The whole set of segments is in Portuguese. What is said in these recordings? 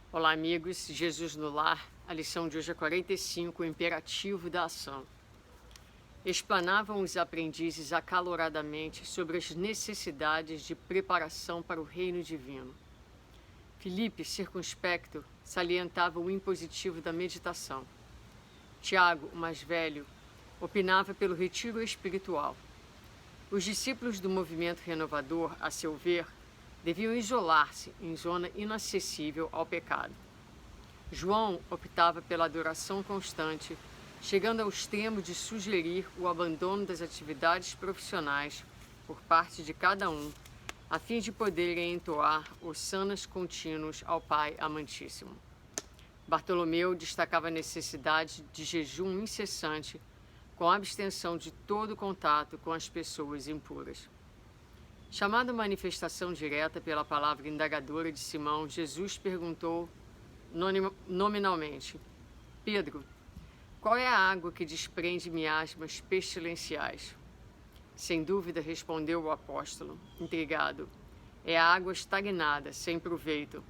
Olá, amigos. Jesus no Lar. A lição de hoje é 45, o imperativo da ação. Explanavam os aprendizes acaloradamente sobre as necessidades de preparação para o reino divino. Filipe, circunspecto, salientava o impositivo da meditação. Tiago, o mais velho, opinava pelo retiro espiritual. Os discípulos do movimento renovador, a seu ver, deviam isolar-se em zona inacessível ao pecado. João optava pela adoração constante, chegando ao extremo de sugerir o abandono das atividades profissionais por parte de cada um, a fim de poderem entoar hossanas contínuos ao Pai amantíssimo. Bartolomeu destacava a necessidade de jejum incessante, com abstenção de todo contato com as pessoas impuras. Chamado à manifestação direta pela palavra indagadora de Simão, Jesus perguntou nominalmente: Pedro, qual é a água que desprende miasmas pestilenciais? Sem dúvida, respondeu o apóstolo, intrigado. É a água estagnada, sem proveito.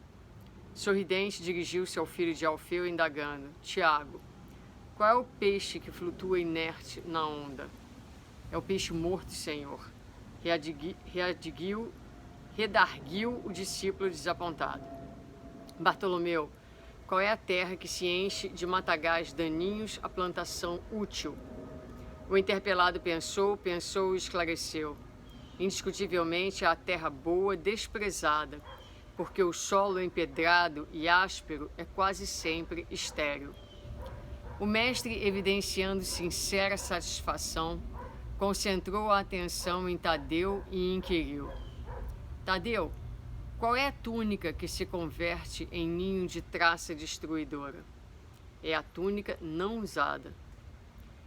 Sorridente, dirigiu-se ao filho de Alfeu, indagando: Tiago, qual é o peixe que flutua inerte na onda? É o peixe morto, Senhor. Redarguiu o discípulo desapontado. Bartolomeu, qual é a terra que se enche de matagais daninhos à plantação útil? O interpelado pensou e esclareceu. Indiscutivelmente é a terra boa desprezada, porque o solo empedrado e áspero é quase sempre estéril. O mestre, evidenciando sincera satisfação, concentrou a atenção em Tadeu e inquiriu: Tadeu, qual é a túnica que se converte em ninho de traça destruidora? É a túnica não usada.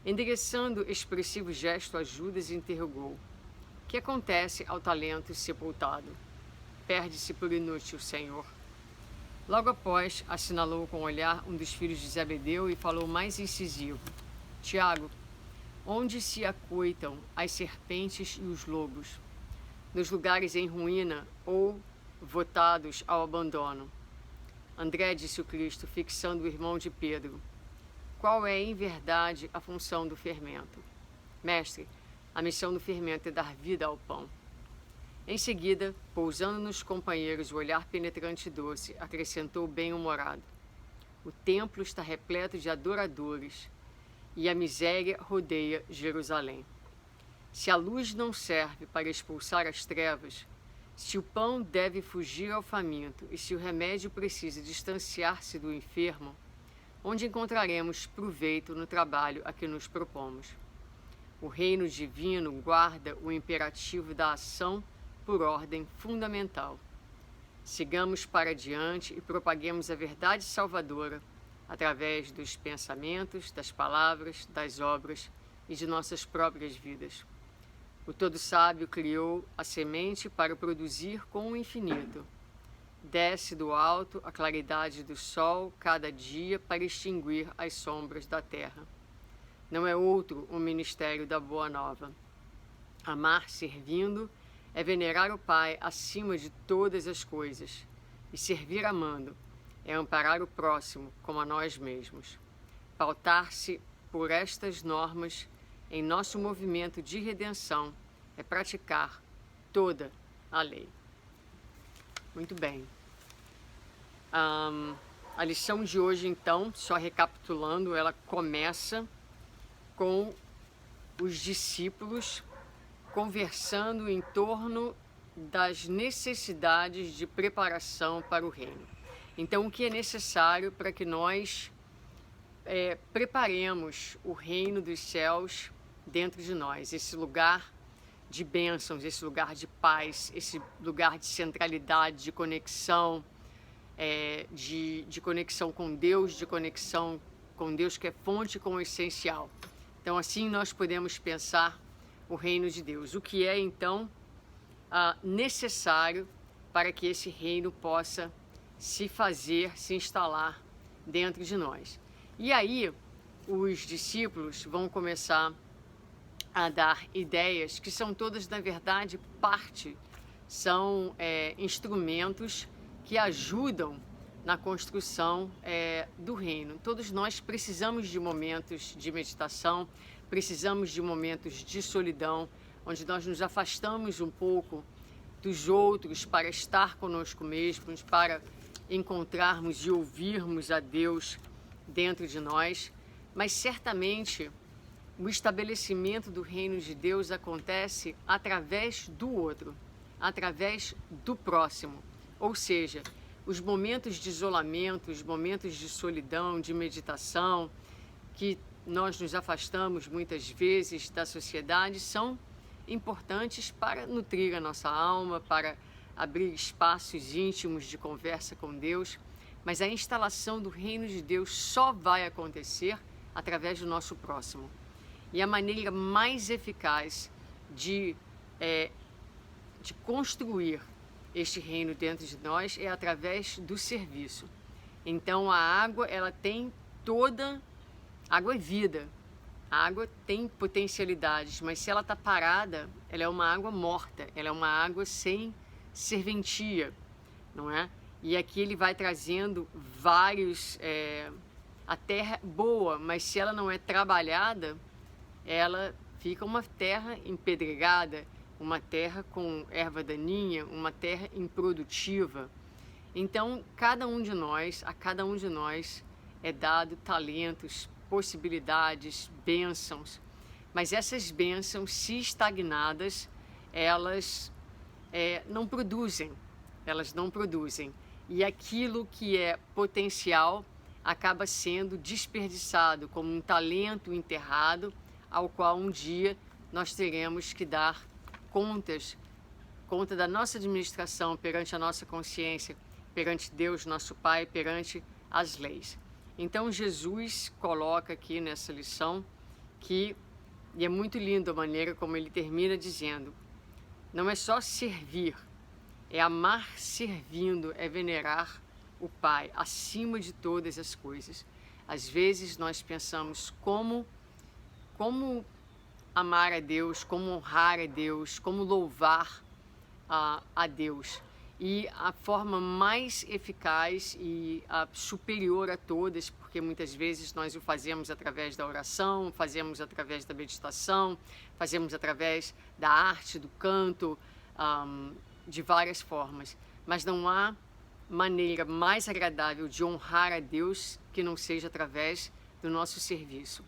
Endereçando expressivo gesto a Judas, interrogou: que acontece ao talento sepultado? Perde-se por inútil, Senhor. Logo após, assinalou com o olhar um dos filhos de Zebedeu e falou mais incisivo: Tiago, onde se acoitam as serpentes e os lobos? Nos lugares em ruína ou votados ao abandono. André, disse o Cristo, fixando o irmão de Pedro: qual é, em verdade, a função do fermento? Mestre, a missão do fermento é dar vida ao pão. Em seguida, pousando nos companheiros o olhar penetrante e doce, acrescentou bem-humorado: o templo está repleto de adoradores e a miséria rodeia Jerusalém. Se a luz não serve para expulsar as trevas, se o pão deve fugir ao faminto e se o remédio precisa distanciar-se do enfermo, onde encontraremos proveito no trabalho a que nos propomos? O reino divino guarda o imperativo da ação por ordem fundamental. Sigamos para diante e propaguemos a verdade salvadora através dos pensamentos, das palavras, das obras e de nossas próprias vidas. O Todo-Sábio criou a semente para produzir com o infinito. Desce do alto a claridade do sol cada dia para extinguir as sombras da terra. Não é outro o ministério da Boa Nova. Amar servindo é venerar o Pai acima de todas as coisas, e servir amando é amparar o próximo como a nós mesmos. Pautar-se por estas normas em nosso movimento de redenção é praticar toda a lei. Muito bem. A lição de hoje, então, só recapitulando, ela começa com os discípulos conversando em torno das necessidades de preparação para o reino. Então, o que é necessário para que nós preparemos o reino dos céus dentro de nós, esse lugar de bênçãos, esse lugar de paz, esse lugar de centralidade, de conexão, de conexão com Deus, de conexão com Deus que é fonte com o essencial. Então, assim nós podemos pensar o reino de Deus. O que é, então, necessário para que esse reino possa se fazer, se instalar dentro de nós. E aí, os discípulos vão começar a dar ideias que são todas, na verdade, são instrumentos que ajudam na construção do reino. Todos nós precisamos de momentos de meditação, precisamos de momentos de solidão, onde nós nos afastamos um pouco dos outros para estar conosco mesmos, para encontrarmos e ouvirmos a Deus dentro de nós. Mas certamente o estabelecimento do reino de Deus acontece através do outro, através do próximo. Ou seja, os momentos de isolamento, os momentos de solidão, de meditação, que nós nos afastamos muitas vezes da sociedade, são importantes para nutrir a nossa alma, para abrir espaços íntimos de conversa com Deus. Mas a instalação do reino de Deus só vai acontecer através do nosso próximo. E a maneira mais eficaz de construir este reino dentro de nós é através do serviço. Então a água, ela tem toda... Água é vida, a água tem potencialidades, mas se ela está parada, ela é uma água morta, ela é uma água sem serventia, não é? E aqui ele vai trazendo vários... a terra é boa, mas se ela não é trabalhada, ela fica uma terra empedregada, uma terra com erva daninha, uma terra improdutiva. Então, a cada um de nós é dado talentos, possibilidades, bênçãos, mas essas bênçãos, se estagnadas, elas não produzem, e aquilo que é potencial acaba sendo desperdiçado como um talento enterrado, ao qual um dia nós teremos que dar conta da nossa administração perante a nossa consciência, perante Deus, nosso Pai, perante as leis. Então Jesus coloca aqui nessa lição e é muito lindo a maneira como ele termina dizendo, não é só servir, é amar servindo, é venerar o Pai acima de todas as coisas. Às vezes nós pensamos como amar a Deus, como honrar a Deus, como louvar a Deus. E a forma mais eficaz e a superior a todas, porque muitas vezes nós o fazemos através da oração, fazemos através da meditação, fazemos através da arte, do canto, de várias formas. Mas não há maneira mais agradável de honrar a Deus que não seja através do nosso serviço.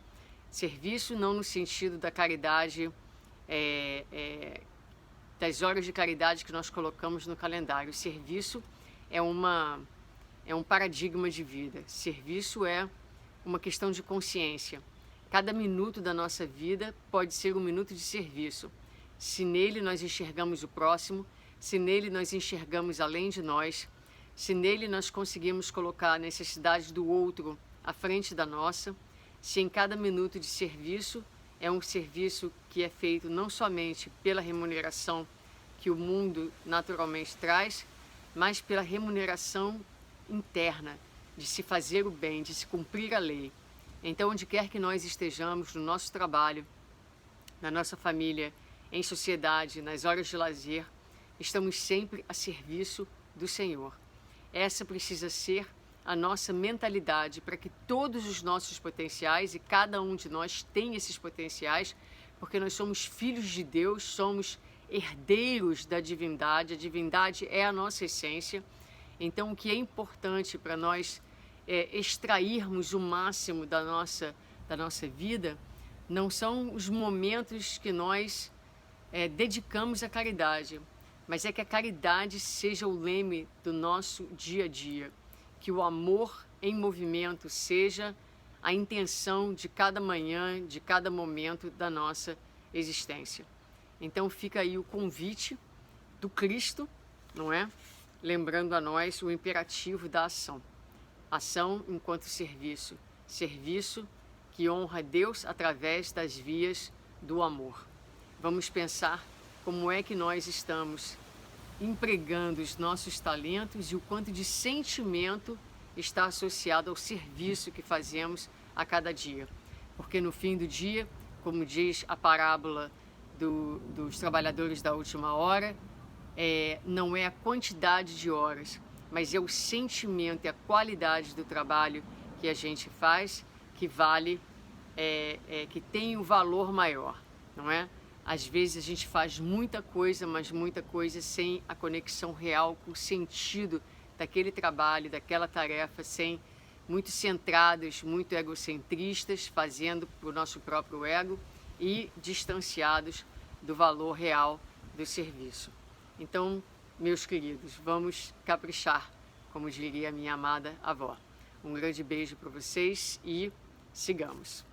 Serviço não no sentido da caridade, das horas de caridade que nós colocamos no calendário. O serviço é um paradigma de vida. Serviço é uma questão de consciência. Cada minuto da nossa vida pode ser um minuto de serviço. Se nele nós enxergamos o próximo, se nele nós enxergamos além de nós, se nele nós conseguimos colocar a necessidade do outro à frente da nossa, se em cada minuto de serviço é um serviço que é feito não somente pela remuneração que o mundo naturalmente traz, mas pela remuneração interna, de se fazer o bem, de se cumprir a lei. Então, onde quer que nós estejamos, no nosso trabalho, na nossa família, em sociedade, nas horas de lazer, estamos sempre a serviço do Senhor. Essa precisa ser a nossa mentalidade para que todos os nossos potenciais, e cada um de nós tem esses potenciais, porque nós somos filhos de Deus, somos herdeiros da divindade, a divindade é a nossa essência. Então o que é importante para nós extrairmos o máximo da nossa vida, não são os momentos que nós dedicamos à caridade, mas é que a caridade seja o leme do nosso dia a dia, que o amor em movimento seja a intenção de cada manhã, de cada momento da nossa existência. Então fica aí o convite do Cristo, não é? Lembrando a nós o imperativo da ação. Ação enquanto serviço. Serviço que honra a Deus através das vias do amor. Vamos pensar como é que nós estamos empregando os nossos talentos e o quanto de sentimento está associado ao serviço que fazemos a cada dia. Porque no fim do dia, como diz a parábola dos trabalhadores da última hora, não é a quantidade de horas, mas é o sentimento e a qualidade do trabalho que a gente faz que vale, que tem um valor maior, não é? Às vezes a gente faz muita coisa, mas muita coisa sem a conexão real com o sentido daquele trabalho, daquela tarefa, muito centrados, muito egocentristas, fazendo para o nosso próprio ego e distanciados do valor real do serviço. Então, meus queridos, vamos caprichar, como diria a minha amada avó. Um grande beijo para vocês e sigamos!